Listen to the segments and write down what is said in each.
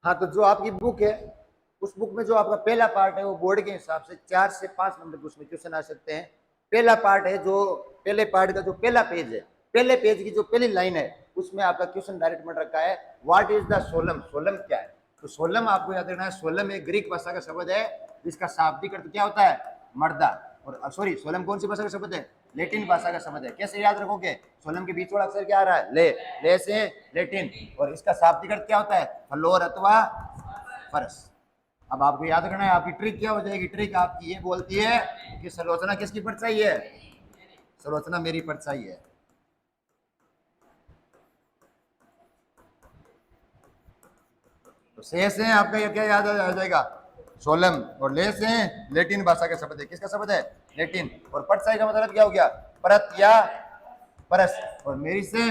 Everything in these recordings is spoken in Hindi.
हाँ, तो जो आपकी बुक है उस बुक में जो आपका पहला पार्ट है वो बोर्ड के हिसाब से 4 से 5 नंबर के उसमें क्वेश्चन आ सकते हैं। पहला पार्ट है जो पहले पार्ट का जो पहला पेज है, पहले पेज की जो पहली लाइन है उसमें आपका क्वेश्चन डायरेक्ट बन रखा है, व्हाट इज द सोलम। सोलम क्या है? तो सोलम आपको याद रखना है, सोलम एक ग्रीक भाषा का शब्द है जिसका शाब्दिक अर्थ क्या होता है? मर्दा। और सॉरी, सोलम कौन सी भाषा का शब्द है? लेटिन भाषा का शब्द है। कैसे याद रखोगे? सोलम के बीच वाला अक्षर क्या आ रहा है? ले से लेटिन, और इसका शाब्दिक अर्थ क्या होता है? फ्लोर अथवा फर्श। अब आपको याद रखना है, आपकी ट्रिक क्या हो जाएगी? ट्रिक आपकी ये बोलती है कि सलोचना किसकी परछाई है? सलोचना मेरी परछाई है। तो से से आपका ये क्या याद आ जाएगा? सोलम। और ले से लेटिन भाषा का शब्द है। किसका शब्द है? लेटिन। और परछाई का मतलब क्या हो गया? परत या परस। और मेरी से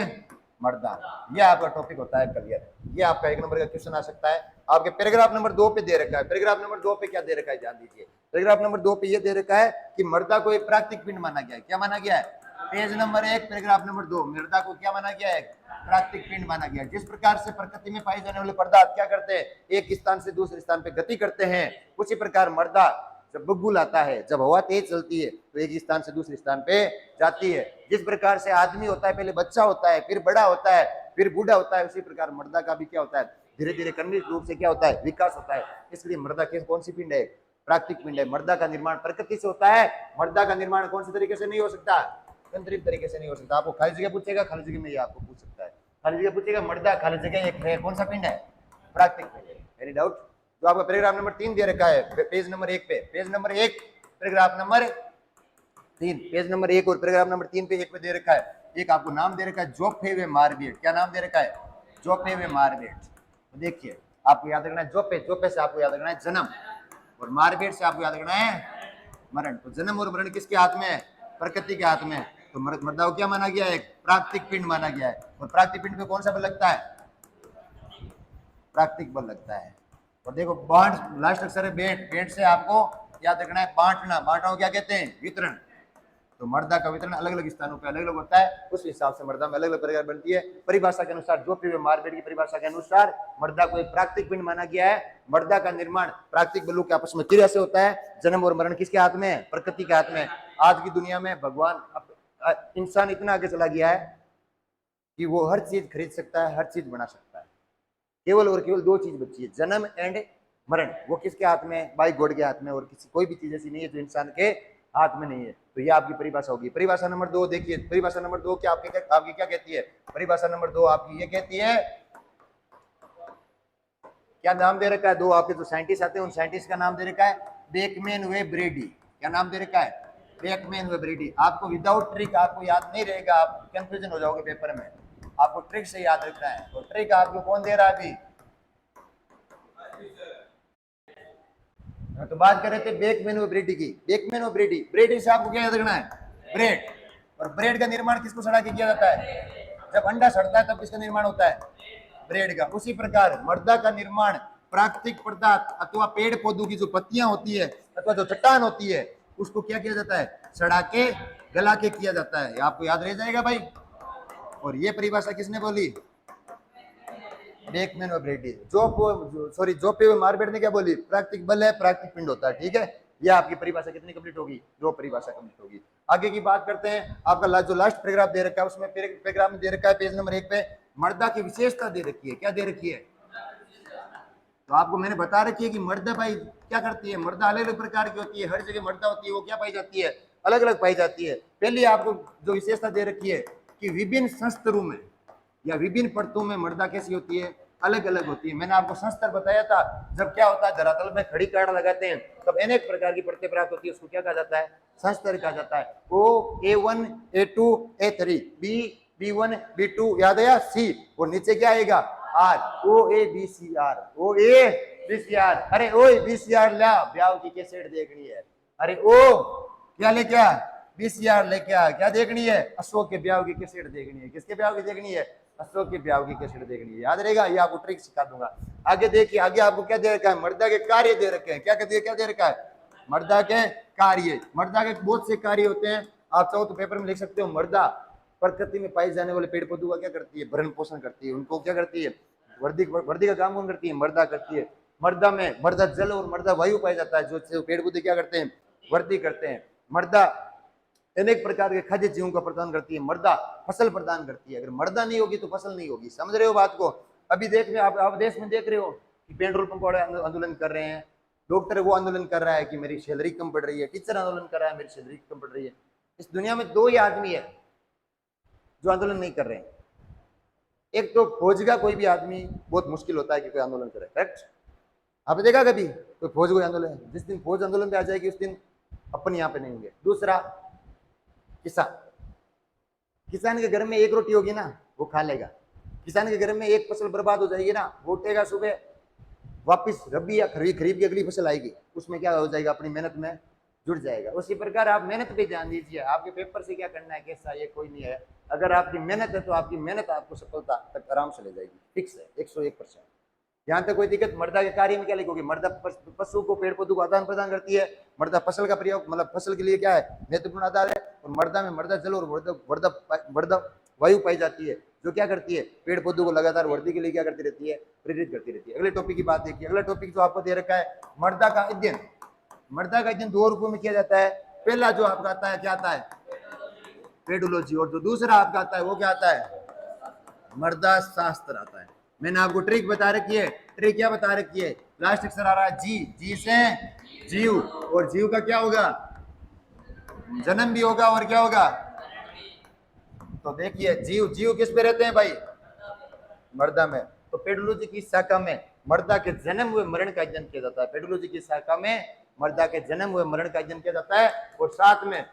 मर्दा। ये आपका टॉपिक होता है करियर। ये आपका 1 नंबर का क्वेश्चन आ सकता है। आपके पैराग्राफ नंबर 2 पे दे रखा है। पैराग्राफ नंबर 2 पे क्या दे रखा है ध्यान दीजिए। पैराग्राफ नंबर 2 पे ये दे रखा है कि मर्दा को एक प्राकृतिक पिंड माना गया है। क्या माना गया है? पेज नंबर 1 पैराग्राफ नंबर 2, मृदा को क्या माना गया है? प्राकृतिक पिंड माना गया है। जिस प्रकार से प्रकृति में पाए जाने वाले पदार्थ क्या करते हैं? एक स्थान से दूसरे स्थान पे गति करते हैं, उसी प्रकार मर्दा जब बग्गुल आता है, जब हवा तेज चलती है तो एक स्थान से दूसरे स्थान पे जाती है। जिस प्रकार से आदमी होता है, पहले बच्चा होता है, फिर बड़ा होता है, फिर बूढ़ा होता है, उसी प्रकार मर्दा का भी क्या होता है? धीरे धीरे क्रमिक रूप से क्या होता है? विकास होता है। इसलिए मर्दा के कौन सी पिंड है? प्राकृतिक पिंड है। मर्दा का निर्माण प्रकृति से होता है। मर्दा का निर्माण कौन से तरीके से नहीं हो सकता? कृत्रिम तरीके से नहीं हो सकता। आपको खाली जगह पूछेगा, खाली जगह में ये आपको पूछ सकता है। खाली जगह पूछेगा मर्दा, खाली जगह एक है, कौन सा पिंड है? प्राकृतिक पिंड है। Any doubt? जो आपका पैराग्राफ नंबर 3 दे रखा है पेज नंबर 1 पे, page number 1 paragraph number 3, page number 1 और पैराग्राफ नंबर 3 पे एक पे दे रखा है, एक आपको नाम दे रखा है जोफे वे मारबेट। क्या नाम दे रखा है? जोफे वे मारबेट। तो देखिए, आपको याद रखना है जोफे, जोफे से आपको याद रखना है जन्म, और मारबेट से आपको याद रखना है मरण। तो जन्म और मरण किसके हाथ में है? प्रकृति के हाथ में है। तो मर्दा को क्या माना गया है? एक प्राकृतिक पिंड माना गया है। और प्राकृतिक पिंड पे कौन सा बल लगता है? प्राकृतिक बल लगता है। और देखो बांट, लास्ट अक्षर है बेट, बेट से आपको याद रखना है बांटना। बांटना को क्या कहते हैं? वितरण। तो मर्दा का वितरण अलग अलग स्थानों पे अलग अलग होता है, उस हिसाब से मर्दा में अलग अलग प्रकार बनती है। परिभाषा के अनुसार, जो भी मारबेट की परिभाषा के अनुसार मर्दा को एक प्राकृतिक पिंड माना गया है। मर्दा का निर्माण प्राकृतिक बलों के आपस में क्रिया से होता है। जन्म और मरण किसके हाथ में है? प्रकृति के हाथ में। आज की दुनिया में भगवान, इंसान इतना आगे चला गया है कि वो हर चीज खरीद सकता है, हर चीज बना सकता है। केवल और केवल 2 चीज बची है, जन्म एंड मरण। वो किसके हाथ में है? बाई गॉड के हाथ में। और किसी कोई भी चीज ऐसी नहीं है जो इंसान के हाथ में नहीं है। तो ये आपकी परिभाषा होगी। परिभाषा नंबर 2 देखिए, परिभाषा नंबर 2 क्या आपकी क्या कहती है? परिभाषा नंबर 2 आपकी ये कहती है, क्या नाम दे रखा है? 2 आपके जो साइंटिस्ट आते हैं उन साइंटिस्ट का नाम दे रखा है बेकमैन वे ब्रेडी। क्या नाम दे रखा है? बेकमैन वे ब्रेडी। आपको विदाउट ट्रिक आपको याद नहीं रहेगा, आप कंफ्यूजन हो जाओगे पेपर में। आपको ट्रिक से याद रखना है। और ट्रिक आपको कौन दे रहा है अभी? तो बात कर रहे थे बेकमैन व ब्रेडी की। बेकमैन व ब्रेडी, ब्रेडी से आपको क्या याद रखना है? ब्रेड। और ब्रेड का निर्माण किसको सड़ा के किया जाता है? जब अंडा सड़ता है तब किसका निर्माण होता है? ब्रेड का। उसी प्रकार मर्दा का निर्माण प्राकृतिक पदार्थ अथवा पेड़ पौधों की जो पत्तियां होती है अथवा जो चट्टान होती है उसको क्या किया जाता है? सड़ा के गला के किया जाता है। आपको याद रह जाएगा भाई। और ये परिभाषा किसने बोली? बेकमैन और ब्रेडी। जो पे मारबेट ने क्या बोली? प्राकृतिक बल है, प्राकृतिक पिंड होता है। ठीक है, ये आपकी परिभाषा कितनी कंप्लीट होगी? 2 परिभाषा कंप्लीट होगी। आगे की बात करते हैं। आपका जो लास्ट पैराग्राफ दे रखा है उसमें पैराग्राफ में दे रखा है पेज नंबर 1 पे मर्दा की विशेषता दे रखी है। क्या दे रखी है? तो आपको मैंने बता रखी है कि मर्दा भाई क्या करती है। मर्दा अलग अलग प्रकार की होती है, हर जगह मर्दा होती है वो क्या पाई जाती है? अलग अलग पाई जाती है। पहले आपको जो विशेषता दे रखी है कि विभिन्न संस्तरों में या विभिन्न परतों में मर्दा कैसी होती है? अलग अलग होती है। मैंने आपको संस्तर बताया था, जब क्या होता है धरातल में खड़ी काट लगाते हैं तब अनेक प्रकार की परतें प्राप्त होती है, उसको क्या कहा जाता है? संस्तर कहा जाता है। ओ A1 A2 A3 B B1 B2 याद आया? C और नीचे क्या आएगा? R O A B C R O A B C R। अरे ओ B C R ला ब्याह की कैसेट देखनी है। अरे ओ क्या लेके आ? BCR लेके आ। क्या देखनी है? अशोक के ब्याह की कैसेट देखनी है। किसके ब्याह की देखनी है? अशोक के ब्याह की कैसेट देखनी है। याद रहेगा, ये आपको ट्रिक सिखा दूंगा। आगे देखिए, आगे आपको क्या दे रखा है? मर्दा के कार्य दे रखे हैं। क्या दे रखा है? मर्दा के कार्य। मर्दा के बहुत से कार्य होते हैं। आप चाहो तो पेपर में लिख सकते हो, मर्दा प्रकृति में पाई जाने वाले पेड़ पौधों का क्या करती है? भरण पोषण करती है। उनको क्या करती है? वर्दी वर्दी का काम कौन करती है? मर्दा करती है। मर्दा में मर्दा जल और मर्दा वायु पाया जाता है, जो पेड़ पौधे क्या करते हैं? वर्दी करते हैं। मर्दा अनेक प्रकार के खाद्य जीवों का प्रदान करती है, मर्दा फसल प्रदान करती है। अगर मर्दा नहीं होगी तो फसल नहीं होगी। समझ रहे हो बात को? अभी देख रहे आप देश में देख रहे हो कि पेट्रोल पंप वाले आंदोलन कर रहे हैं, डॉक्टर वो आंदोलन कर रहा है कि मेरी सैलरी कम पड़ रही है, टीचर आंदोलन कर रहा है मेरी सैलरी कम पड़ रही है। इस दुनिया में दो ही आदमी है जो आंदोलन नहीं कर रहे हैं। एक तो फौज का कोई भी आदमी, बहुत मुश्किल होता है कि कोई आंदोलन करे, करेक्ट? आपने देखा कभी कोई फौज कोई आंदोलन? जिस दिन फौज आंदोलन पे आ जाएगी उस दिन अपन यहाँ पे नहीं होंगे। दूसरा किसान, किसान के घर में एक रोटी होगी ना वो खा लेगा। किसान के घर में एक फसल बर्बाद हो जाएगी ना, वो उठेगा सुबह, वापिस रबी या खरीफ की अगली फसल आएगी, उसमें क्या हो जाएगा? अपनी मेहनत में जुड़ जाएगा। उसी प्रकार आप मेहनत पे ध्यान दीजिए। आपके पेपर से क्या करना है कैसा, ये कोई नहीं है। अगर आपकी मेहनत है तो आपकी मेहनत आपको सफलता तक आराम से ले जाएगी, फिक्स है 101%। यहाँ तक कोई दिक्कत। मर्दा के कार्य में क्या लिखोगे? मर्दा पशु को, पेड़ पौधों को आदान प्रदान करती है। मर्दा फसल का प्रयोग, मतलब फसल के लिए क्या है? महत्वपूर्ण आधार है। और मर्दा में मर्दा जल और मर्दा वायु पाई जाती है, जो क्या करती है? पेड़ पौधों को लगातार वृद्धि के लिए क्या करती रहती है? प्रेरित करती रहती है। अगले टॉपिक की बात देखिए। अगला टॉपिक जो आपको दे रखा है, मर्दा का अध्ययन। मर्दा का अध्ययन दो रूपों में किया जाता है। पहला जो आपका आता है, क्या आता है? पेडोलॉजी। और जो दूसरा आपका आता है वो क्या आता है? मर्दा शास्त्र आता है। मैंने आपको ट्रिक बता रखी है। ट्रिक क्या बता रखी है? लास्ट अक्षर आ रहा है जी, जी से जीव, और जीव का क्या होगा? जन्म भी होगा और क्या होगा? तो देखिए जीव, जीव किस पे रहते हैं भाई? मर्दा में। तो पेडोलॉजी की शाखा में मर्दा के जन्म हुए मरण का अध्ययन किया जाता है। पेडोलॉजी की शाखा में मर्दा के जन्म हुए मरण का अध्ययन किया जाता है, और साथ में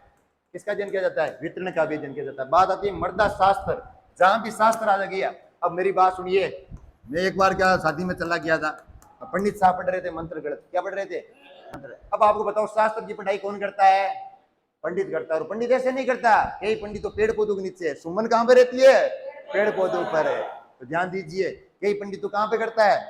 किसका अध्ययन किया जाता है? वितरण का भी अध्ययन किया जाता है। बात आती है मर्दा शास्त्र, जहां भी शास्त्र आ गया। अब मेरी बात सुनिए। मैं एक बार क्या शादी में चला गया था, पंडित साहब पढ़ रहे थे मंत्र गणित। क्या पढ़ रहे थे? मंत्र। अब आपको बताओ शास्त्र की पढ़ाई कौन करता है? पंडित करता है। और पंडित ऐसे नहीं करता, कई पंडित तो पेड़ पौधों के नीचे है। सुमन कहां पे रहती है? पेड़ पौधों पर है। तो ध्यान दीजिए, कई पंडित तो कहां पे करता है?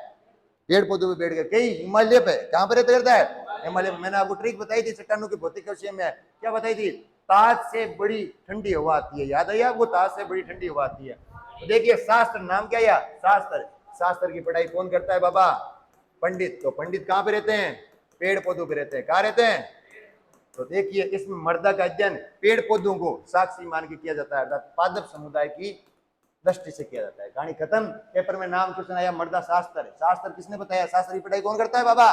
पेड़ पौधों पे बैठ गए। कई हिमालय पे, कहां पे रहता करता है? हिमालय में। मैंने आपको ट्रिक बताई थी चट्टानों के भौतिक विषय में। क्या बताई थी? ताज से बड़ी ठंडी हवा आती है। याद है आपको? ताज से बड़ी ठंडी हवा आती है। तो देखिए शास्त्र, नाम क्या है? शास्त्र। शास्त्र की पढ़ाई कौन करता है बाबा? पंडित। तो पंडित कहां पे रहते हैं? पेड़ पौधों पे रहते हैं। कहां रहते हैं? तो देखिए इसमें मर्दा का अध्ययन पेड़ पौधों को साक्षी मान के किया जाता है, अर्थात पादप समुदाय की दृष्टि से किया जाता है। कहानी खत्म। पेपर में नाम क्वेश्चन आया मर्दा शास्त्र। शास्त्र किसने बताया? शास्त्र की पढ़ाई कौन करता है बाबा?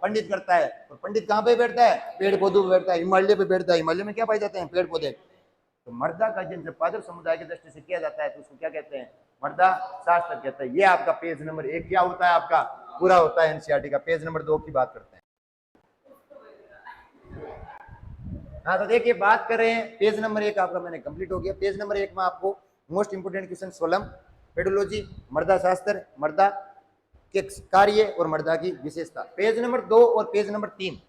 पंडित करता है। और पंडित कहां पे बैठता है? पेड़ पौधों पे बैठता है। हिमालय पे बैठता है। हिमालय में क्या पाए जाते हैं? पेड़ पौधे। तो मर्दा का अध्ययन जब पादप समुदाय की दृष्टि से किया जाता है तो उसको क्या कहते हैं? मर्दा शास्त्र कहते हैं। ये आपका पेज नंबर 1 क्या होता है? आपका पूरा होता है एनसीईआरटी का। पेज नंबर 2 की बात करते हैं। हाँ तो देखिए बात कर रहे हैं, पेज नंबर 1 आपका मैंने कंप्लीट हो गया। पेज नंबर 1 में आपको मोस्ट इंपोर्टेंट क्वेश्चन सोलम, पेडोलॉजी, मर्दा शास्त्र, मर्दा के कार्य और मर्दा की विशेषता। पेज नंबर 2 और पेज नंबर 3।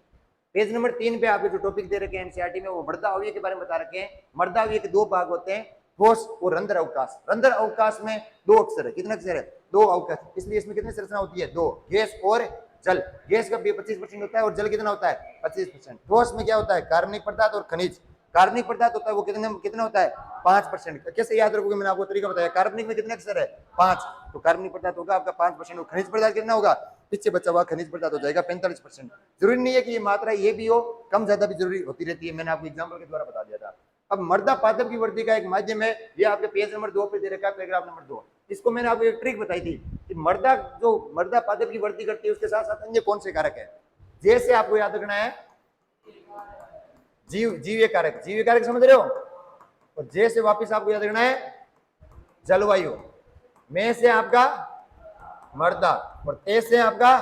पेज नंबर 3 पे आपके जो टॉपिक दे रखे हैं एनसीईआरटी में, वो मर्दा अवयव के बारे में बता रखे हैं। मर्दा अवयव के 2 भाग होते हैं, ठोस और रंध्र अवकाश। रंध्र अवकाश में 2 अक्षर है। कितने अक्षर है? 2 अवकाश। इसलिए इसमें कितनी संरचना होती है? 2। गैस और जल। गैस का 25% होता है और जल कितना होता है? 25%। ठोस में क्या होता है? कार्बनिक पदार्थ और खनिज। कार्बनिक पदार्थ होता है वो कितना होता है? 5%। कैसे याद रखोगे? मैंने आपको तरीका बताया। कार्बनिक में कितने अक्षर है? 5। तो कार्बनिक पदार्थ होगा आपका 5%। और खनिज पदार्थ कितना होगा? पीछे बचा हुआ खनिज पदार्थ हो जाएगा 45%। जरूरी नहीं है कि ये मात्रा ये भी हो, कम ज्यादा भी जरूरी होती रहती है। मैंने आपको एग्जाम्पल के द्वारा बता दिया था। अब मर्दा पादप की वृद्धि का एक माध्यम है, ये आपके पेज नंबर 2 पे दे रखा है, पैराग्राफ नंबर 2। इसको मैंने आपको एक ट्रिक बताई थी कि मर्दा पादप की वृद्धि करती है, उसके साथ साथ अन्य कौन से कारक है? जैसे आपको याद रखना है जीव कारक। जीव कारक समझ रहे हो? और जैसे वापिस आपको याद रखना है जलवायु। में से आपका मर्दा और ते से आपका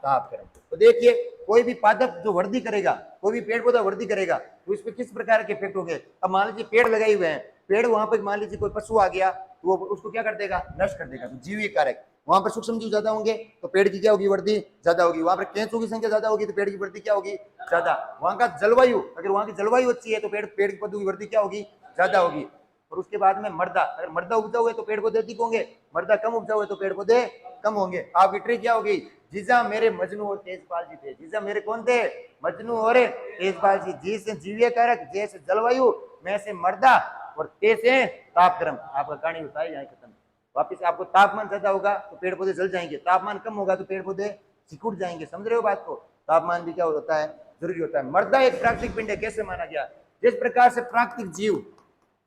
तापक्रम। तो देखिए कोई भी पादप जो वृद्धि करेगा, कोई भी पेड़ पौधा वृद्धि करेगा, तो इस पे किस प्रकार के इफेक्ट होंगे? अब मान लीजिए पेड़ लगाए हुए हैं, पेड़ वहां पर मान लीजिए कोई पशु आ गया तो वो उसको क्या कर देगा? नष्ट कर देगा। तो जीवीय कारक, वहां पर सूक्ष्म जीव ज्यादा होंगे तो पेड़ की क्या होगी? वृद्धि ज्यादा होगी। वहां पर केंचुओं की संख्या ज्यादा होगी तो पेड़ की वृद्धि क्या होगी? ज्यादा। वहां का जलवायु, अगर वहां की जलवायु अच्छी है तो पेड़ पौधों की वृद्धि क्या होगी? ज्यादा होगी। और उसके बाद में मर्दा, अगर मर्दा उपजाऊ है तो पेड़ पौधे अधिक होंगे, मर्दा कम उपजाऊ है तो पेड़ पौधे कम होंगे। आपकी ट्रिक क्या होगी? जीजा मेरे मजनू और तेजपाल जी थे। जीजा मेरे कौन थे? मजनू और तेजपाल जी। जी से जीवीय कारक, जे से जलवायु, में से मर्दा और ते से तापक्रम। आपका कहानी होता है यहाँ खत्म। वापिस आपको तापमान ज्यादा होगा तो पेड़ पौधे जल जाएंगे, तापमान कम होगा तो पेड़ पौधे सिकुड़ जाएंगे। समझ रहे हो बात को? तापमान भी क्या होता है, जरूरी होता है। मृदा एक प्राकृतिक पिंड है, कैसे माना गया? जिस प्रकार से प्राकृतिक जीव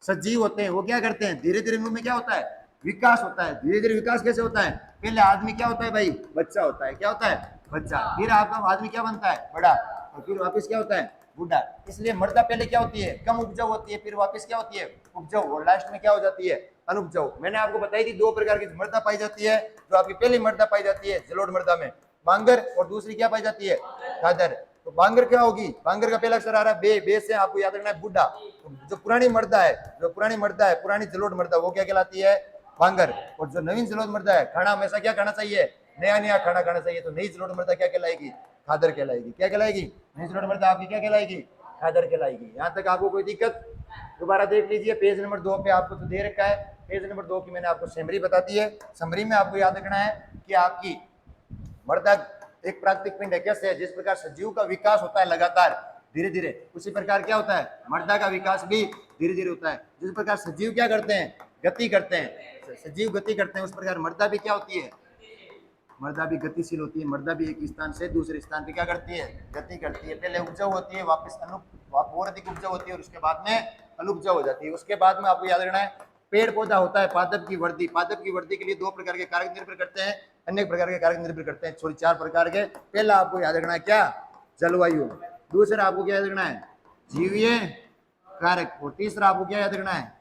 सजीव होते हैं वो क्या करते हैं, धीरे धीरे उनमें क्या होता है, विकास होता है। धीरे धीरे विकास कैसे होता है? पहले आदमी क्या होता है भाई, बच्चा होता है। क्या होता है? बच्चा। फिर आपका आदमी क्या बनता है, बड़ा, और फिर वापस क्या होता है, बूढ़ा। इसलिए मृदा पहले क्या होती है, कम उपजाऊ होती है, फिर वापस क्या होती है, उपजाऊ, और लास्ट में क्या हो जाती है, अनुपजाऊ। मैंने आपको बताई थी 2 प्रकार की मृदा पाई जाती है। जो आपकी पहली मृदा पाई जाती है जलोढ़ मृदा में, बांगर, और दूसरी क्या पाई जाती है, खादर। तो बांगर क्या होगी, बांगर का पहला अक्षर आ रहा है बे, बे से आपको याद रखना है बूढ़ा। जो पुरानी मृदा है, जो पुरानी मृदा है, पुरानी जलोढ़ मृदा, वो क्या कहलाती है, बांगर। और जो नवीन जलोढ़ मृदा है, खाना हमेशा क्या खाना चाहिए, नया नया खाना खाना चाहिए। तो नई जलोढ़ मृदा क्या कहलाएगी, खादर कहलाएगी। क्या कहलाएगी, नई जलोढ़ मृदा आपकी क्या कहलाएगी, खादर कहलाएगी। यहाँ तक आपको कोई दिक्कत? दोबारा देख लीजिए पेज नंबर 2 पे आपको तो दे रखा है। पेज नंबर 2 की मैंने आपको समरी बता दी है। समरी में आपको याद रखना है कि आपकी मृदा एक प्राकृतिक पिंड है। कैसे है? जिस प्रकार सजीव का विकास होता है लगातार धीरे धीरे, उसी प्रकार क्या होता है, मृदा का विकास भी धीरे धीरे होता है। जिस प्रकार सजीव क्या करते हैं, गति करते हैं, सजीव गति करते हैं, उस प्रकार मृदा भी क्या होती है, मृदा भी गतिशील होती है। मृदा भी एक स्थान से दूसरे स्थान पे क्या करती है, गति करती है। पहले उपजाऊ होती है, वापस और अधिक उपजाऊ होती है, और उसके बाद में अनुपजाऊ हो जाती है। उसके बाद में आपको याद रखना है पेड़ पौधा होता है पादप की वृद्धि। पादप की वृद्धि के लिए 2 प्रकार के कारक निर्भर करते हैं, अनेक प्रकार के कारक निर्भर करते हैं, सॉरी 4 प्रकार के। पहला आपको याद रखना है क्या, जलवायु। दूसरा आपको क्या याद रखना है, जीवीय कारक। और तीसरा आपको क्या याद रखना है,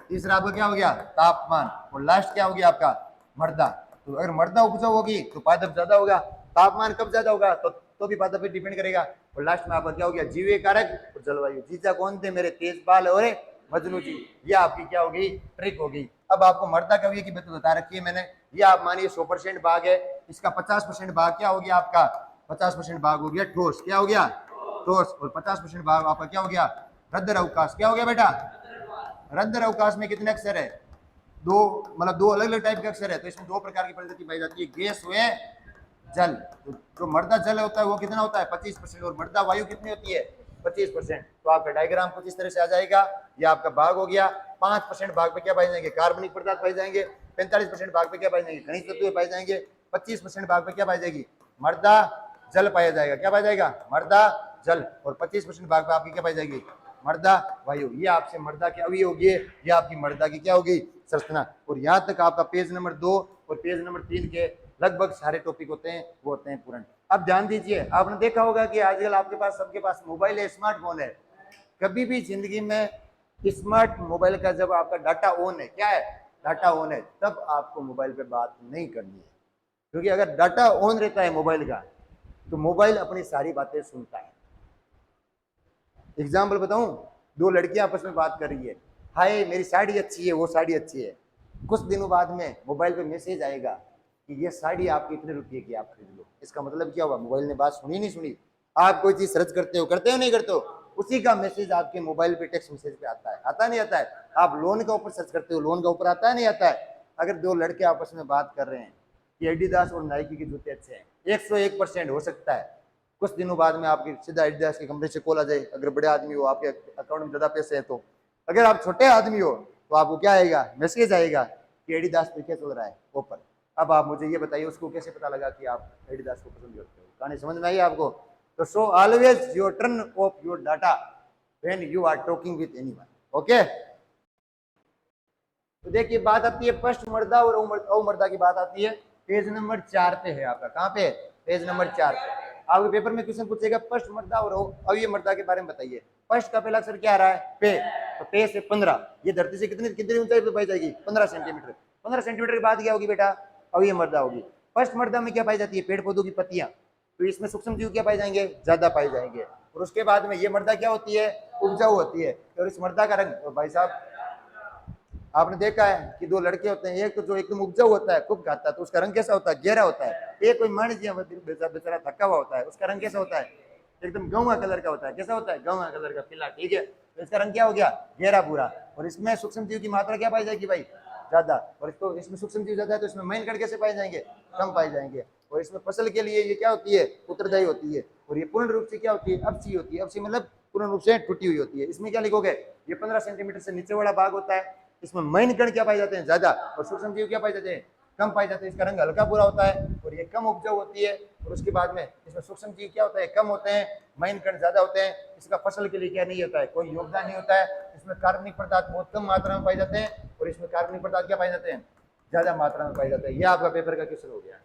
तीसरा आपका क्या हो गया, तापमान। और लास्ट क्या हो गया आपका, मृदा। तो अगर मृदा उपजाऊ होगी तो पादप ज्यादा होगा, तापमान कब ज्यादा होगा तो भी पादप पे डिपेंड करेगा। और लास्ट में आपका क्या हो गया, जीवीय कारक और जलवायु। जीजा कौन थे, मेरे तेजपाल और मजनू जी। ये आपकी क्या होगी, ट्रिक होगी। अब आपको मृदा कवि की बता रखी है मैंने। ये आप मानिए 100% भाग है, इसका 50% भाग क्या हो गया आपका, 50% भाग हो गया ठोस। क्या हो गया, ठोस। और 50% भाग आपका क्या हो गया, रद्द अवकाश। क्या हो गया बेटा, रद्द अवकाश में कितने अक्षर है, 2, मतलब 2 अलग अलग टाइप के अक्षर है। तो इसमें 2 प्रकार की प्रकृति पाई जाती है, गैस व जल। तो जो मृदा जल होता है वो कितना होता है, 25%। और मृदा वायु कितनी होती है, 25%। तो आपका डायग्राम कुछ इस तरह से आ जाएगा। ये आपका भाग हो गया। 5% भाग पे क्या पाए जाएंगे, कार्बनिक पदार्थ पाए जाएंगे। 45% भाग पे क्या पाए जाएंगे, खनिज तत्व पाए जाएंगे। 25% भाग पे क्या पाई जाएगी, मृदा जल पाया जाएगा। क्या पाया जाएगा, मृदा जल। और 25% भाग पे आपकी क्या पाई जाएगी, मृदा वायु। ये आपसे मृदा की अवयव होगी, ये आपकी मृदा की क्या होगी, संरचना। और यहाँ तक आपका पेज नंबर 2 और पेज नंबर 3 के लगभग सारे टॉपिक होते हैं, वो होते हैं पूर्ण। अब ध्यान दीजिए, आपने देखा होगा कि आजकल आपके पास, सबके पास मोबाइल है, स्मार्टफोन है। कभी भी जिंदगी में स्मार्ट मोबाइल का जब आपका डाटा ऑन है, क्या है, डाटा ऑन है, तब आपको मोबाइल पे बात नहीं करनी है। क्योंकि अगर डाटा ऑन रहता है मोबाइल का, तो मोबाइल अपनी सारी बातें सुनता है। एग्जाम्पल बताऊं, 2 लड़कियां आपस में बात कर रही है, हाय मेरी साड़ी अच्छी है, वो साड़ी अच्छी है। कुछ दिनों बाद में मोबाइल पे मैसेज आएगा कि ये साड़ी आपके इतने रुपये की, आप खरीद लो। इसका मतलब क्या हुआ, मोबाइल ने बात सुनी नहीं सुनी। आप कोई चीज सर्च करते हो नहीं करते हो, उसी का मैसेज आपके मोबाइल पे टेक्स्ट मैसेज पे आता है, आता नहीं आता है। आप लोन का ऊपर सर्च करते हो, लोन का ऊपर आता है नहीं आता है। अगर 2 लड़के आपस में बात कर रहे हैं कि एडिडास और नाइकी के जूते अच्छे हैं, 101% हो सकता है कुछ दिनों बाद में आपकी सीधा एडिडास के कंपनी से कॉल आ जाए। अगर बड़े आदमी हो, आपके अकाउंट में ज्यादा पैसे हैं तो। अगर आप छोटे आदमी हो तो आपको क्या आएगा, मैसेज आएगा कि एडिडास पे क्या चल रहा है ऑफर। अब आप मुझे ये बताइए, उसको कैसे पता लगा कि आप एडिडास को पसंद करते हो। कहानी समझ में आई आपको? तो so always your turn off your data when you are talking with anyone. Okay, तो देखिए बात आती है पष्ट मृदा और अवमृदा की बात आती है। पेज नंबर 4 पे है आपका, कहाँ पे, पेज नंबर 4 पे। आपके पेपर में क्वेश्चन पूछेगा पष्ट मृदा और अवयव मृदा के बारे में बताइए। पष्ट का पहला अक्षर क्या आ रहा है, पे। तो पे से 15, ये धरती से कितनी कितनी ऊंचाई पे पाई जाएगी, 15 सेंटीमीटर। 15 सेंटीमीटर के बाद क्या होगी बेटा, अवयव मृदा होगी। पष्ट मृदा में क्या पाई जाती है, पेड़ पौधों की पत्तियां। तो इसमें सूक्ष्म जीव क्या पाए जाएंगे, ज्यादा पाए जाएंगे। और उसके बाद में ये मृदा क्या होती है, उपजाऊ होती है। और इस मृदा का रंग, भाई साहब आपने देखा है कि 2 लड़के होते हैं, एक तो जो एकदम उपजाऊ होता है, खूब खाता है, तो उसका रंग कैसा होता है, गहरा होता है। एक कोई मान जी बेचारा थका हुआ होता है, उसका रंग कैसा होता है, एकदम गहुआ कलर का होता है। कैसा होता है, गहुआ कलर का पीला, ठीक है। तो इसका रंग क्या हो गया, गहरा भूरा। और इसमें सूक्ष्म जीव की मात्रा क्या पाई जाएगी भाई, ज्यादा। और इसको इसमें सूक्ष्म जीव ज्यादा है तो इसमें मैन कण कैसे पाए जाएंगे, कम पाए जाएंगे। और इसमें फसल के लिए ये क्या होती है, उत्तरदायी होती है। और ये पूर्ण रूप से क्या होती है, अपसी होती है। अपसी मतलब पूर्ण रूप से टूटी हुई होती है। इसमें क्या लिखोगे, ये 15 सेंटीमीटर से नीचे वाला भाग होता है। इसमें महीन कण क्या पाए जाते हैं ज्यादा, और सूक्ष्म जीव क्या पाए जाते हैं कम पाए जाते हैं। इसका रंग हल्का पूरा होता है और ये कम उपजाऊ होती है। और उसके बाद में इसमें सूक्ष्म जीव क्या होता है कम होते हैं, महीन कण ज्यादा होते हैं। इसका फसल के लिए क्या नहीं होता है, कोई योगदान नहीं होता है। इसमें कार्बनिक पदार्थ बहुत कम मात्रा में पाए जाते हैं और इसमें कार्बनिक पदार्थ क्या पाए जाते हैं ज्यादा मात्रा में पाए जाते हैं। यह आपका पेपर का क्वेश्चन हो गया।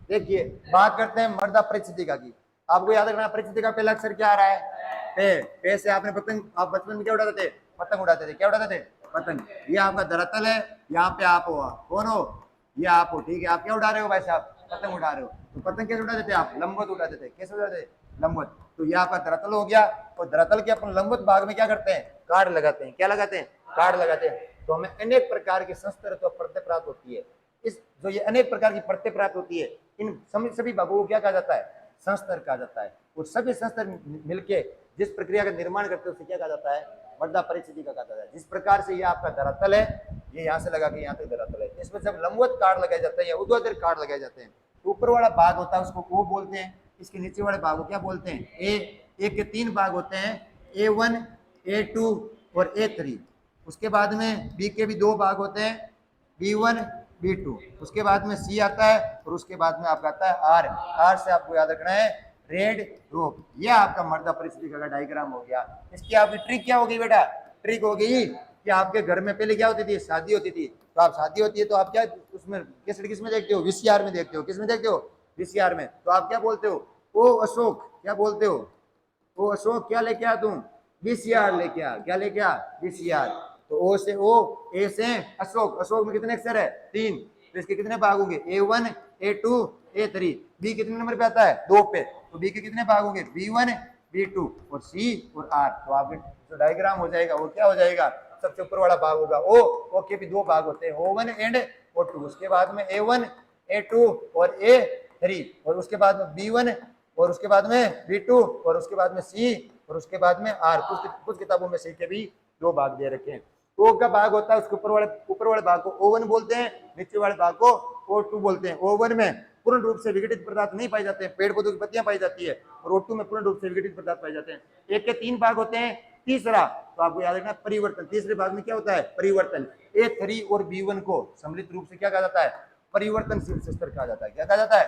देखिए बात करते हैं मृदा परिस्थितिका की। आपको याद रखना परिस्थितिका पहला अक्षर क्या आ रहा है, पे से आपने पतंग, आप बचपन में क्या उड़ाते थे, पतंग उड़ाते थे। क्या उड़ाते थे, पतंग। ये आपका धरातल है, यहाँ पे आप हो, कौन हो, ये आप हो, ठीक है। आप क्या उड़ा रहे हो भाई साहब, पतंग उड़ा रहे हो। तो पतंग कैसे उड़ाते थे आप, लंबवत उड़ाते थे। कैसे उड़ाते थे, लंबवत। तो ये आपका धरातल हो गया। और धरातल के अपन लंबवत भाग में क्या करते हैं, कार्ड लगाते हैं। क्या लगाते हैं, कार्ड लगाते हैं। तो हमें अनेक प्रकार की संस्तर तो परतें प्राप्त होती है। इस जो ये अनेक प्रकार की परतें प्राप्त होती है, इन सभी भागों को क्या कहा जाता है, संस्तर कहा जाता है। और सभी संस्तर मिलके जिस प्रक्रिया का निर्माण करते हैं उसे क्या कहा जाता है, मृदा परिस्थिति का कहा जाता है। जिस प्रकार से ये आपका धरातल है, ये यहाँ से लगा के यहाँ तक धरातल है, इसमें जब लंबवत कार्ड लगाए जाते हैं या ऊर्ध्वाधर कार्ड लगाए जाते हैं, तो ऊपर वाला भाग होता है उसको ओ बोलते हैं, इसके नीचे वाले भाग को क्या बोलते हैं, ए। एक के 3 भाग होते हैं, A1, A2 और A3। उसके बाद में बी के भी 2 भाग होते हैं, B1, B2। उसके बाद में सी आता है और उसके बाद में आपका आता है आर। आर से आपको याद रखना है रेड रोप। यह आपका मृदा परिस्थितिका का डायग्राम हो गया। इसकी आपकी ट्रिक क्या होगी बेटा, ट्रिक होगी कि आपके घर में पहले क्या होती थी, शादी होती थी। तो आप शादी होती है तो आप क्या उसमें कैसेट किस में देखते हो, VCR में देखते हो। किस में देखते हो, VCR में। तो आप क्या बोलते हो, ओ अशोक, क्या बोलते हो, ओ अशोक क्या लेके आ तुम, VCR लेके आ। क्या लेके आ, VCR। तो ओ से ओ, ए से अशोक। अशोक में कितने अक्षर है, 3। तो इसके कितने भाग होंगे, A1, A2, A3। बी कितने नंबर पे आता है, 2 पे। तो बी के कितने भाग होंगे, B1, B2 और C और R। तो आपके जो डायग्राम हो जाएगा वो क्या हो जाएगा, सबसे ऊपर वाला भाग होगा ओ। ओ के भी 2 भाग होते हैं, O1 एंड O2। उसके बाद में A1, A2 और A3। और उसके बाद में B1 और उसके बाद में B2 और उसके बाद में C और उसके बाद में R। कुछ किताबों में C के भी 2 भाग दे रखे हैं। ओ का भाग होता है उसके ऊपर वाले भाग को O1 बोलते हैं, नीचे वाले भाग को O2 बोलते हैं। O1 में पूर्ण रूप से विघटित पदार्थ नहीं पाए जाते हैं, पेड़ पौधों की पत्तियां पाई जाती है। और O2 में पूर्ण रूप से विघटित पदार्थ पाए जाते हैं। एक के 3 भाग होते हैं। तीसरा तो आपको याद रखना परिवर्तन। तीसरे भाग में क्या होता है, परिवर्तन। A3 और B1 को सम्मिलित रूप से क्या कहा जाता है, परिवर्तनशील संस्तर कहा जाता है। क्या कहा जाता है,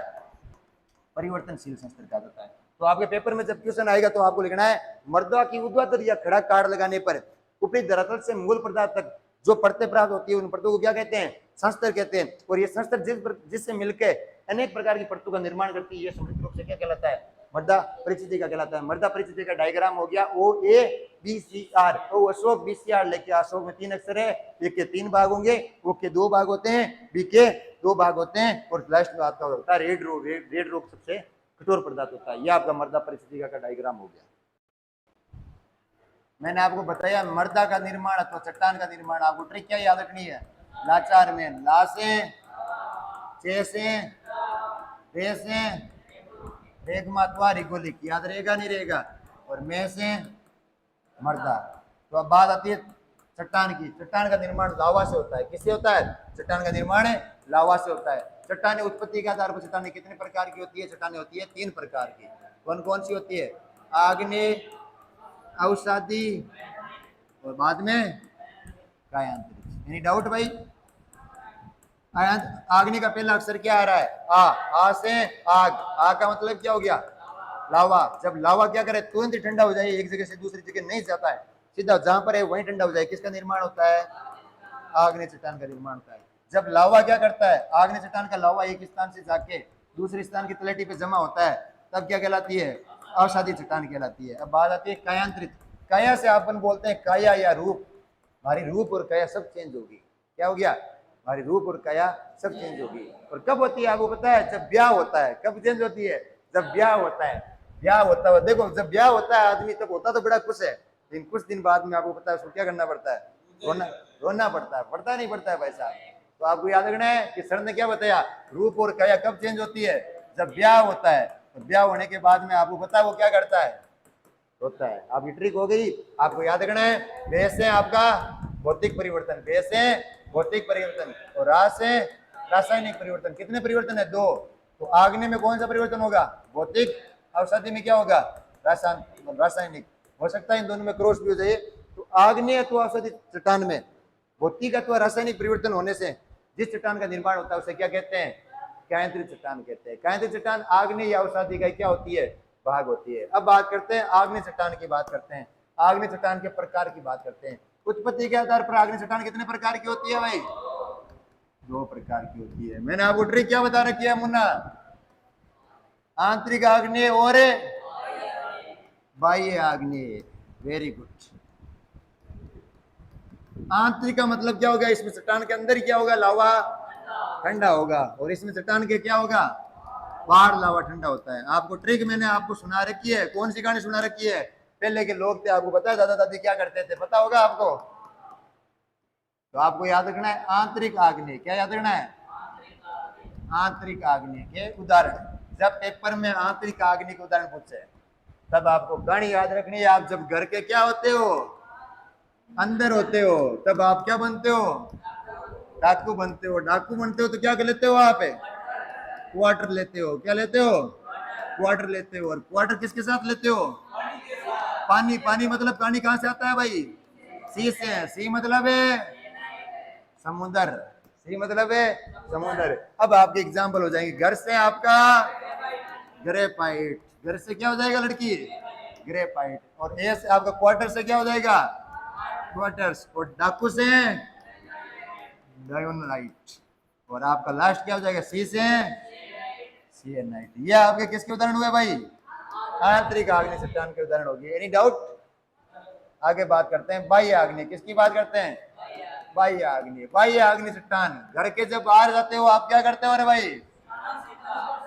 परिवर्तनशील संस्तर कहा जाता है। तो आपके पेपर में जब क्वेश्चन आएगा तो आपको लिखना है मृदा की ऊर्ध्वाधर या खड़ा कार्ड लगाने पर ऊपरी धरातल से मूल पदार्थ तक जो परतें प्राप्त होती है उन परतों को क्या कहते हैं, संस्तर कहते हैं। और ये संस्तर जिससे मिलकर अनेक प्रकार की परतों का निर्माण करती है, ये सम्मिलित रूप से क्या कहलाता है, मृदा परिस्थितिका कहलाता है। मृदा परिस्थितिका का डायग्राम हो गया OABCR। ओ अशोक, BCR लेके अशोक में 3 अक्षर है, ए के 3 भाग होंगे, ओ के 2 भाग होते हैं, बी के 2 भाग होते हैं और लास्ट में आपका होता है रेड रोक। रेड रोक सबसे कठोर पदार्थ होता है। यह आपका मृदा परिस्थितिका का डायग्राम हो गया। मैंने आपको बताया मृदा का निर्माण अथवा चट्टान का निर्माण। आपको ट्रिक क्या याद रखनी है, लाचार में ला से, चे से, रे से, रेगमा अथवा रिगोलिक, याद रहेगा नहीं रहेगा, और मैं से मृदा। तो अब बात आती है चट्टान की। चट्टान का निर्माण लावा से होता है। किससे होता है, चट्टान का निर्माण लावा से होता है। चट्टानें उत्पत्ति के आधार पर चट्टानें कितने प्रकार की होती है, चट्टानें होती है 3 प्रकार की। कौन कौन सी होती है, आग्नेय, अवसादी और बाद में कायांतरिक्ष। एनी डाउट भाई, आग्नि का पहला अक्षर क्या आ रहा है, आ से आग। आग का मतलब क्या हो गया, लावा। जब लावा क्या करे, तुरंत ही ठंडा हो जाए, एक जगह से दूसरी जगह नहीं जाता है, सीधा जहां पर है वहीं ठंडा हो जाए। किसका निर्माण होता है, आग्नेय चट्टान का निर्माण होता है। जब लावा क्या करता है, आग्नेय चट्टान का लावा एक स्थान से जाके दूसरे स्थान की तलहटी पे जमा होता है, तब क्या कहलाती है, अवसादी चट्टान कहलाती है। अब बात आती है कायांतरित। काया से अपन बोलते हैं काया या रूप। हमारी रूप और काया सब चेंज होगी। क्या हो गया, हमारी रूप और काया सब चेंज होगी। और कब होती है आपको पता है, जब ब्याह होता है। कब चेंज होती है, जब ब्याह होता है। ब्याह होता है, देखो जब ब्याह होता है आदमी तब होता तो बड़ा खुश है, लेकिन कुछ दिन बाद में आपको पता है उसको क्या करना पड़ता है, रोना पड़ता है। पड़ता नहीं पड़ता है भाई साहब। तो आपको याद रखना है कि सर ने क्या बताया, रूप और काया कब चेंज होती है, जब ब्याह होता है। तो ब्याह होने के बाद में आपको पता है वो क्या करता है, होता है। आपकी ट्रिक हो गई, आपको याद रखना है। बेस है आपका भौतिक परिवर्तन, बेस है भौतिक परिवर्तन, और रास है रासायनिक परिवर्तन। कितने परिवर्तन है, 2। तो आग्नेय में कौन सा परिवर्तन होगा, भौतिक। अवसादी में क्या होगा, रासायनिक। हो सकता है इन दोनों में क्रॉस भी हो जाए, तो आग्नेय तत्व औषधि चट्टान में भौतिक अथवा रासायनिक परिवर्तन होने से जिस चट्टान का निर्माण होता है उसे क्या कहते हैं? कैंद्रित चट्टान कहते हैं। कैंद्रित चट्टान आग्नेय या औषधि का क्या होती है? भाग होती है। अब बात करते हैं आग्नेय चट्टान की बात करते हैं, आग्नेय चट्टान के प्रकार की बात करते हैं। उत्पत्ति के आधार पर आग्नेय चट्टान कितने प्रकार की होती है भाई? 2 प्रकार की होती है। मैंने आपको ट्रिक क्या बता रखी है मुन्ना? आंतरिक आग्नेय और बाह्य आग्नेय। Very good. आंतरिक का मतलब क्या होगा? इसमें चट्टान के अंदर क्या होगा? लावा ठंडा होगा, और इसमें चट्टान के क्या होगा? बाहर लावा ठंडा होता है। आपको ट्रिक मैंने आपको सुना रखी है। कौन सी कहानी सुना रखी है? पहले के लोग थे, आपको पता है दादा दादी क्या करते थे? पता होगा आपको। तो आपको याद रखना है आंतरिक आग्नेय। क्या याद रखना है? आंतरिक आग्नेय के उदाहरण। जब पेपर में आंतरिक आग्नेय के उदाहरण पूछे तब आपको कहानी याद रखनी है। आप जब घर के क्या होते हो? अंदर होते हो, तब आप क्या बनते हो? डाकू बनते हो। डाकू बनते हो तो क्या कर लेते हो? आप क्वार्टर लेते हो। क्या लेते हो? क्वार्टर लेते हो। और क्वार्टर किसके साथ लेते हो? पानी। पानी मतलब पानी कहां से आता है भाई? सी से। सी मतलब है समुद्र। सी मतलब है समुद्र। अब आपके एग्जाम्पल हो जाएंगे। घर से आपका ग्रेफाइट। घर से क्या हो जाएगा लड़की? ग्रेफाइट। और ए से आपका क्वार्टर से क्या हो जाएगा? क्वार्टर्स। और डाकू से डायोनाइट। और आपका लास्ट क्या हो जाएगा? सी से सिएनाइट। ये आपके किसके उदाहरण हुए भाई? आंतरिक आग्नेय चट्टान के उदाहरण होगी। Any doubt? आगे बात करते हैं बाह्य आग्नेय। किसकी बात करते हैं? बाह्य आग्नेय। बाह्य आग्नेय चट्टान। घर के जब बाहर जाते हो आप क्या करते हो? अरे भाई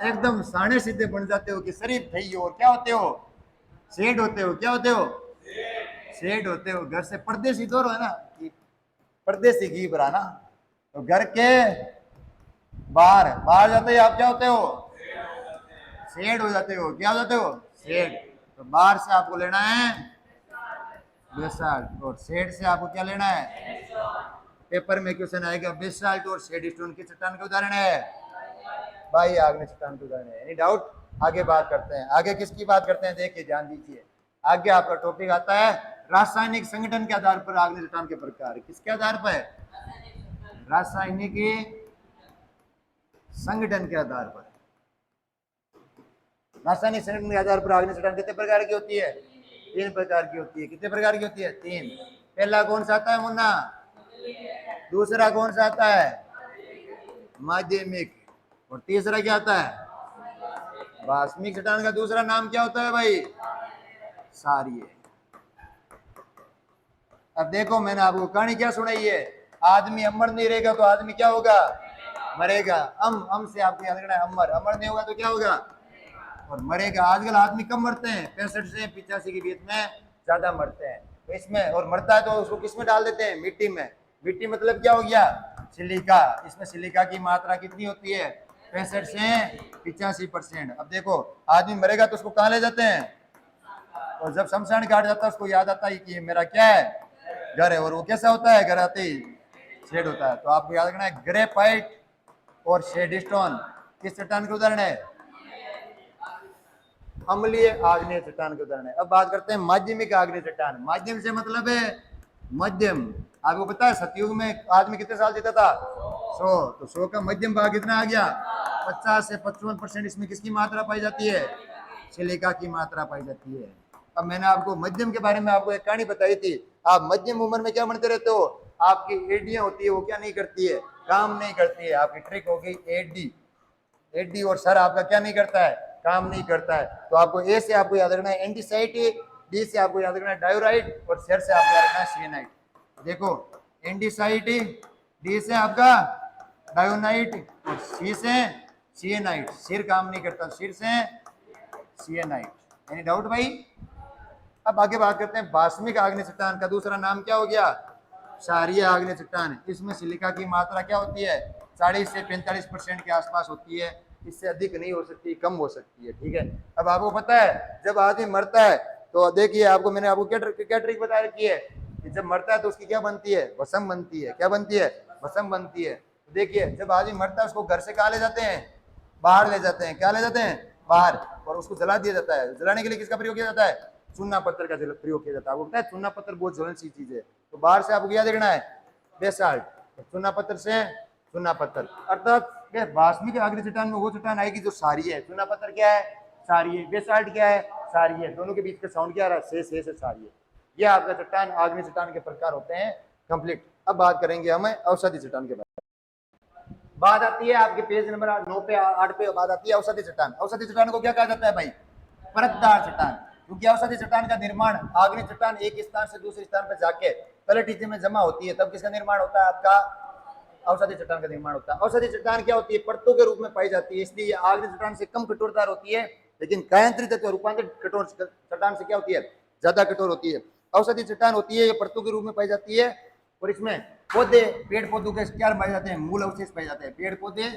एकदम साढ़े सीधे बन जाते हो कि शरीफ थे हो। और क्या होते हो? शेड होते हो। क्या होते हो? शेड होते हो। घर से परदेसी दौर है ना, परदेसी घी भरा ना। तो घर के बाहर बाहर जाते ही आप क्या होते हो? शेड हो जाते हो। क्या हो जाते हो? शेड। तो बाहर से आपको लेना है बेसाल्ट, और शेड से आपको क्या लेना है? पेपर में क्वेश्चन आएगा बेसाल्ट और शेड स्टोन की चट्टान का उदाहरण है? बाह्य आग्नेय चट्टान का उदाहरण है। Any doubt? आगे बात करते हैं। आगे किसकी बात करते हैं? देखिए ध्यान दीजिए। आगे आपका टॉपिक आता है रासायनिक संगठन के आधार पर आग्नेय चट्टान के प्रकार। किसके आधार पर? रासायनिक संगठन के आधार पर। रासायनिक संगठन के आधार पर आग्नेय चट्टान कितने प्रकार की होती है? 3 प्रकार की होती है। कितने प्रकार की होती है? 3। पहला कौन सा आता है मुन्ना? दूसरा कौन सा आता है? माध्यमिक। और तीसरा क्या आता है? बाष्पीय चट्टान का दूसरा नाम क्या होता है भाई? क्षारीय। अब देखो मैंने आपको कहानी क्या सुनाई है। आदमी अमर नहीं रहेगा तो आदमी क्या होगा? मरेगा। अम से आपको याद रखना है अमर। अमर नहीं होगा तो क्या होगा? और मरेगा। आजकल आदमी कम मरते हैं, 65 से 85 के बीच में ज्यादा मरते हैं। तो इसमें और मरता है तो उसको किसमें डाल देते हैं? मिट्टी में। मिट्टी मतलब क्या हो गया? सिलिका। इसमें सिलिका की मात्रा कितनी होती है? 65 से 85%। अब देखो आदमी मरेगा तो उसको कहाँ ले जाते हैं? और जब शमशान घाट जाता है उसको याद आता है कि ये मेरा क्या है? घर है। और वो कैसा होता है? घर आते ही शेड होता है। तो आपको याद रखना है ग्रेफाइट और शेडस्टोन किस चट्टान के उदाहरण है? अम्लीय आग्नेय चट्टान के उदाहरण है। अब बात करते हैं माध्यमिक आग्नेय चट्टान। माध्यम से मतलब है मध्यम। आपको पता है सतयुग में आदमी कितने साल जीता था? 100। तो 100 का मध्यम भाग कितना आ गया? 50 से 55%। इसमें किसकी मात्रा पाई जाती है? सिलिका की मात्रा पाई जाती है। अब मैंने आपको मध्यम के बारे में आपको एक कहानी बताई थी। आप मध्यम उम्र में क्या बनते रहते हो? आपकी एडियां होती है वो क्या नहीं करती है? काम नहीं करती है। आपकी ट्रिक हो गई एडी। एडी और सर आपका क्या नहीं करता है? काम नहीं करता है। तो आपको ए से आपको याद रखना है एंटीसाइट, डी से आपको याद रखना है डायोराइट, और सर से आपको याद रखना है सिएनाइट। देखो एंटीसाइट, डी से आपका डायोनाइट, और सी से सिएनाइट। सिर काम नहीं करता, सिर से सिएनाइट। एनी डाउट भाई? अब आगे बात करते हैं बाष्पीय आग्नेय चट्टान का दूसरा नाम क्या हो गया? क्षारीय आग्नेय चट्टान। इसमें सिलिका की मात्रा क्या होती है? 40 से 45% के आसपास होती है। इससे अधिक नहीं हो सकती, कम हो सकती है। ठीक है। अब आपको पता है जब आदमी मरता है तो देखिए आपको मैंने आपको क्या ट्रिक बता रखी है कि जब मरता है तो उसकी क्या बनती है? भस्म बनती है। क्या बनती है? भस्म बनती है। तो देखिए जब आदमी मरता है उसको घर से कहाँ ले जाते हैं? बाहर ले जाते हैं। क्या ले जाते हैं? बाहर। और उसको जला दिया जाता है। जलाने के लिए किसका प्रयोग किया जाता है? चूना पत्थर का प्रयोग किया जाता है। आपको पता है चूना पत्थर बहुत ज्वलनशील चीज है, तो बाहर से आपको क्या देखना है, बेसाल्ट, चूना पत्थर से चूना पत्थर, अर्थात वास्मिक आग्नेय चट्टान में वो चट्टान आएगी जो सारी है। चूना पत्थर क्या है, सारी है। बेसाल्ट क्या है, सारी है। दोनों के बीच का साउंड क्या आ रहा है, से सारी है। ये आपका चट्टान आग्नेय चट्टान के प्रकार होते हैं कंप्लीट। अब बात करेंगे हमें औषधि चट्टान के बारे में। बात आती है आपके पेज नंबर 9 पे 8 पे बात आती है औषधि चट्टान। औषधि चट्टान को क्या कहा जाता है भाई, परतदार चट्टान, क्योंकि औषधि चट्टान का निर्माण आग्नेय चट्टान एक स्थान से दूसरे स्थान पर जाके तलहटी में जमा होती है, तब किसका निर्माण होता है, आपका औषधि चट्टान का निर्माण होता है। औषधि चट्टान क्या होती है, परतों के रूप में पाई जाती है, इसलिए आग्नेय चट्टान से कम कठोरदार होती है, लेकिन कायांतरित अथवा रूपांतरित कठोर चट्टान से क्या होती है, ज्यादा कठोर होती है। औषधि चट्टान होती है, ये परतों के रूप में पाई जाती है, और इसमें पौधे, पेड़ पौधों के क्या पाए जाते हैं, मूल अवशेष पाए जाते हैं। पेड़ पौधे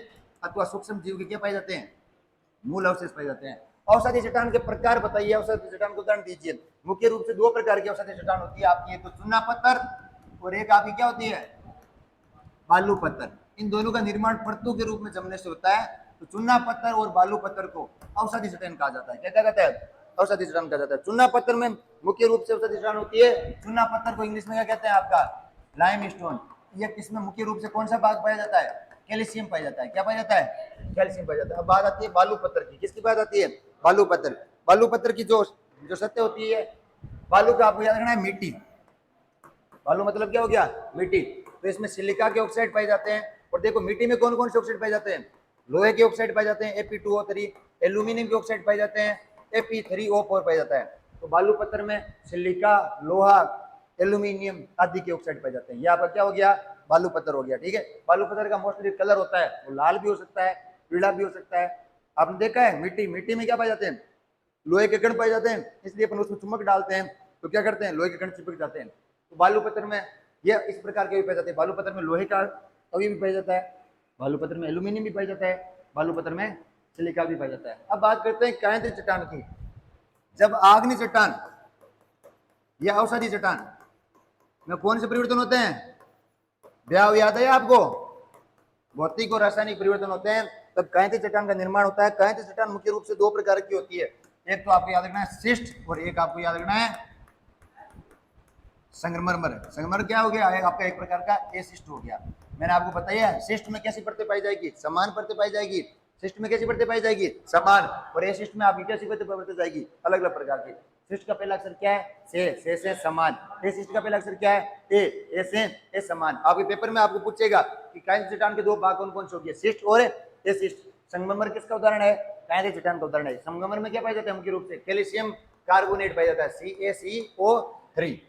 अथवा सूक्ष्म जीव के क्या पाए जाते हैं, मूल अवशेष पाए जाते हैं। औषधि चट्टान के प्रकार बताइए, औषधि चट्टान को उदाहरण दीजिए। मुख्य रूप से दो प्रकार की औषधि चट्टान होती है आपकी, एक तो चूना पत्थर और एक आपकी क्या होती है, बालू पत्थर। इन दोनों का निर्माण परतों के रूप में जमने से होता है। तो चूना पत्थर और बालू पत्थर को औषधि चट्टान कहा जाता है। क्या कहा जाता है, औषधि चट्टान कहा जाता है। चूना पत्थर में मुख्य रूप से औषधि चट्टान होती है। चूना पत्थर को इंग्लिश में क्या कहते हैं, आपका लाइमस्टोन। ये किसमें मुख्य रूप से कौन सा भाग पाया जाता है, कैल्शियम पाया जाता है। क्या पाया जाता है, कैल्शियम पाया जाता है। अब बात आती है बालू पत्थर की। किसकी बात आती है, बालू पत्थर। बालू पत्थर की जो सत्य होती है, बालू का आपको याद रखना है, मिट्टी। बालू मतलब क्या हो गया, मिट्टी। तो इसमें सिलिका के ऑक्साइड पाए जाते हैं। और देखो मिट्टी में कौन कौन से ऑक्साइड पाए जाते हैं, लोहे के ऑक्साइड पाए जाते हैं Fe2O3, एल्यूमिनियम के ऑक्साइड पाए जाते हैं Fe3O4 पाए जाता है। तो बालू पत्थर में सिलिका, लोहा, एल्यूमिनियम आदि के ऑक्साइड पाए जाते हैं। ये आपका क्या हो गया, बालू पत्थर हो गया। ठीक है, बालू पत्थर का मोस्टली कलर होता है वो लाल भी हो सकता है, पीला भी हो सकता है। आपने देखा है मिट्टी में क्या पाए जाते हैं, लोहे के कण पाए जाते हैं, इसलिए अपन उसमें चुम्बक डालते हैं तो क्या करते हैं, लोहे के कण चिपक जाते हैं। तो बालू पत्थर में ये इस प्रकार के भी पाए जाते हैं। बालू पत्थर में लोहे का तवी भी पाया जाता है, बालू पत्थर में एल्यूमिनियम भी पाया जाता है, बालू पत्थर में सिलिका भी पाया जाता है। अब बात करते हैं कायांतरित चट्टान की। जब आग्नेय चट्टान या औषधि चट्टान में कौन से परिवर्तन होते हैं, ब्याह याद है आपको, भौतिक और रासायनिक परिवर्तन होते हैं, तब कायांतरित चट्टान का निर्माण होता है। कायांतरित चट्टान मुख्य रूप से दो प्रकार की होती है, एक तो आपको याद रखना है शिष्ट, और एक आपको याद रखना है संगमरमर। संगमरमर क्या हो गया, आपका एक प्रकार का एसिस्ट हो गया। मैंने आपको बताया शिष्ट में कैसी परतें पाई जाएगी, समान परतें पाई जाएगी। शिष्ट में कैसी परतें पाई जाएगी, समान। और एसिस्ट में आपकी कैसी परतें पाई जाएगी, अलग अलग प्रकार की। शिष्ट का पहला अक्षर क्या है, से समान। एसिस्ट का पहला अक्षर क्या है, ए से ए समान। आपके पेपर में आपको पूछेगा कि कायांतरित चट्टान के दो भाग कौन कौन से होंगे, शिष्ट और एसिस्ट। संगमरमर किसका उदाहरण है, कायांतरित चट्टान का उदाहरण है। संगमरमर में क्या पाया जाता है, मुख्य रूप से कैल्शियम कार्बोनेट पाया जाता है, CaCO3।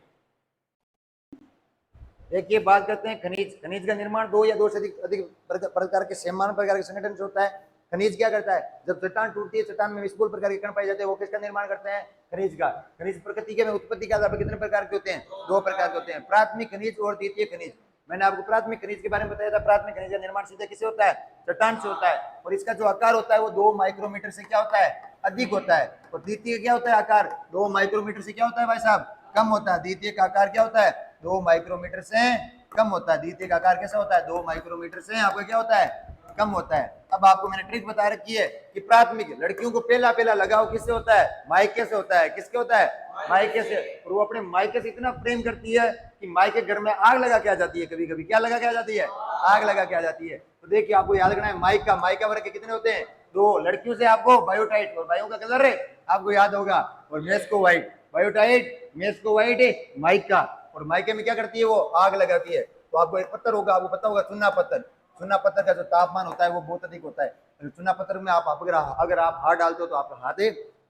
देखिए बात करते हैं खनिज। खनिज का निर्माण दो या दो से अधिक प्रकार के समान प्रकार के संगठन से होता है। खनिज क्या करता है, जब चट्टान टूटती है, चट्टान में विस्फोट प्रकार के कण पाए जाते हैं, वो किसका निर्माण करते हैं, खनिज का। खनिज प्रकृति के में उत्पत्ति के आधार पर कितने प्रकार के होते हैं, दो प्रकार के होते हैं, प्राथमिक खनिज और द्वितीय खनिज। मैंने आपको प्राथमिक खनिज के बारे में बताया था। प्राथमिक खनिज का निर्माण सीधे किससे होता है, चट्टान से होता है, और इसका जो आकार होता है वो 2 माइक्रोमीटर से क्या होता है, अधिक होता है। और द्वितीय क्या होता है, आकार 2 माइक्रोमीटर से क्या होता है भाई साहब, कम होता है। द्वितीय का आकार क्या होता है, 2 माइक्रोमीटर से कम होता है। द्वितीय का आकार कैसा होता है, 2 माइक्रोमीटर से आपका क्या होता है, कम होता है। अब आपको मैंने ट्रिक बता रखी है कि प्राथमिक लड़कियों को पहला लगाव किससे होता है, मायके से होता है। किसके होता है, मायके से। और वो अपने मायके से इतना प्रेम करती है कि मायके घर में आग लगा के आ जाती है। कभी कभी क्या लगा के आ जाती है, आग लगा के आ जाती है। तो देखिए आपको याद रखना है, माइका वर्ग के कितने होते हैं, 2। लड़कियों से आपको बायोटाइट, और भाइयों का कलर है आपको याद होगा, और muscovite. Biotite, muscovite, mica. और माइके में क्या करती है, वो आग लगाती है। तो आपको एक पत्थर होगा, आपको पता होगा चूना पत्थर। चूना पत्थर का जो तापमान होता है वो बहुत अधिक होता है। चूना पत्थर में आप अगर आप हाथ डालते हो तो आपका हाथ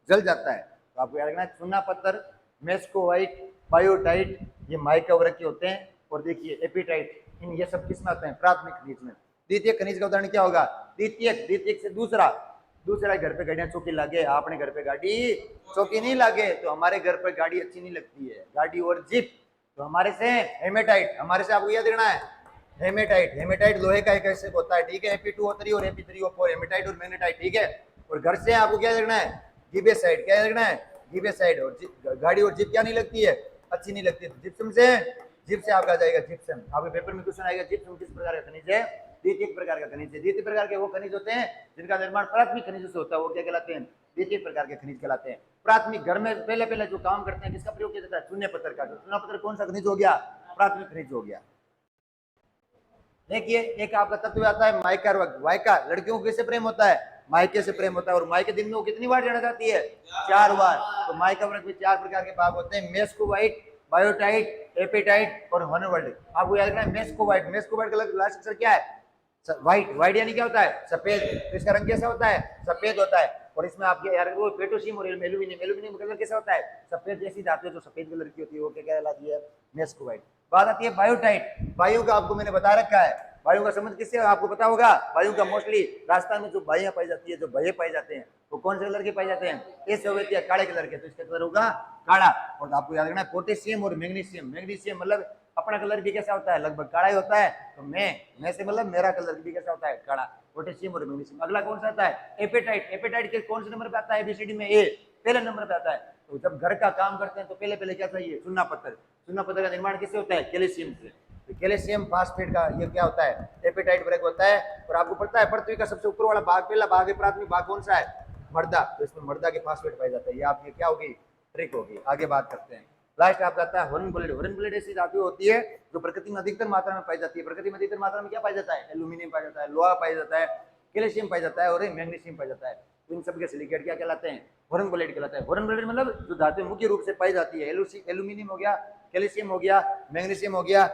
जल जाता है। तो आपको याद रखना है चूना पत्थर, मेस्को व्हाइट, बायोटाइट, ये माइका वर्ग के होते हैं। और देखिए एपिटाइट, इन ये सब किसमें आते हैं, प्राथमिक खनिज में। द्वितीय खनिज का उदाहरण क्या होगा, द्वितीय से दूसरा घर पे गाड़ियां चौकी लागे, आपने घर पे गाड़ी चौकी नहीं लागे तो हमारे घर पे गाड़ी अच्छी नहीं लगती है, गाड़ी और जीप। तो हमारे से हेमेटाइट, हमारे से आपको याद रखना है हेमेटाइट लोहे का एक एसिड होता है, ठीक है। Fe2O3 और Fe3O4, हेमेटाइट और मैग्नेटाइट, ठीक है। और घर से आपको क्या रखना है, गिबेसाइड। क्या रखना है, गिबेसाइड। और गाड़ी और जीप क्या नहीं लगती है, अच्छी नहीं लगती। तो जिप्सम से आपका आ जाएगा जिप्सम। आपके पेपर में क्वेश्चन आएगा जिप्सम किस प्रकार का खनिज है, द्वितीय प्रकार का खनिज है। द्वितीय प्रकार के वो खनिज होते हैं जिनका निर्माण प्राथमिक खनिजों से होता है, वो क्या कहलाते हैं? द्वितीय प्रकार के खनिज कहलाते हैं। प्राथमिक घर में पहले पहले जो काम करते हैं किसका प्रयोग किया जाता है? चूने पत्थर का। चूना पत्थर कौन सा खनिज हो गया? प्राथमिक खनिज हो गया। देखिए एक आपका तत्व आता है माइका और वाइका। लड़कियों को किससे प्रेम होता है? माइके से प्रेम होता है। और माइके दिन में वो कितनी बार जाना जाती है? 4 बार। तो माइका वर्ग में 4 प्रकार के भाग होते हैं, मेस्कोवाइट, बायोटाइट, एपेटाइट और होनोवर्ल्ड। आपको याद रखना है मेस्कोवाइट। मेस्कोवाइट का लास्ट अक्षर क्या है? व्हाइट। व्हाइट यानी क्या होता है? सफेद। तो इसका रंग कैसा होता है? सफेद होता है। और इसमें आपके यार वो पेट्रोशियम और एल्यूमिनियम, एल्यूमिनियम कलर कैसा होता है? सफेद। जैसी धातु जो सफेद कलर की होती है वो क्या कहलाती है? मेस्कोवाइट। बात आती है बायोटाइट। वायु का आपको मैंने बता रखा है। वायु का संबंध किससे आपको पता होगा? वायु का मोस्टली राजस्थान में जो बाइयां पाई जाती है, जो भये पाए जाते हैं, वो कौन से कलर के पाए जाते हैं? ऐसे हो गए काले कलर के। तो इसका कलर होगा काला। और आपको याद रखना है पोटेशियम और मैग्नीशियम। मैग्नीशियम मतलब अपना कलर भी कैसा होता है? लगभग काला ही होता है। तो मैं से मतलब मेरा कलर भी कैसा होता है? काला। पोटेशियम और मैग्नीशियम। अगला कौन सा आता है? एपेटाइट। एपेटाइट के कौन से नंबर पे आता है? एबीसीडी में ए पहले नंबर पे आता है। तो जब घर का काम करते हैं तो पहले पहले क्या चाहिए? चूना पत्थर। चूना पत्थर का निर्माण किससे होता है? कैल्शियम से। तो कैल्शियम फास्फेट का ये क्या होता है? एपेटाइट वर्ग होता है। और आपको पता है पृथ्वी का सबसे ऊपर वाला भाग, पहला भाग है प्राथमिक भाग, कौन सा है? मृदा। तो इसमें मृदा के फास्फेट पाया जाता है। ये आपकी क्या होगी? ट्रिक होगी। आगे बात करते हैं। लास्ट आप जाता है हॉर्न ब्लेड। हॉर्न ब्लेड ऐसी धातु होती है जो प्रकृति में अधिकतर मात्रा में पाई जाती है। प्रकृति में अधिकतर मात्रा में क्या पाया जाता है? एल्यूमिनियम पाया जाता है, लोहा पाया जाता है, कैल्शियम पाया जाता है और मैग्नीशियम पाया जाता है। तो इन सब के सिलिकेट क्या कहलाते हैं? हॉर्न ब्लेड कहलाता है। हॉर्न ब्लेड मतलब जो धातु मुख्य रूप से पाई जाती है, एल्यूमिनियम हो गया, कैल्शियम हो गया, मैग्नीशियम हो गया,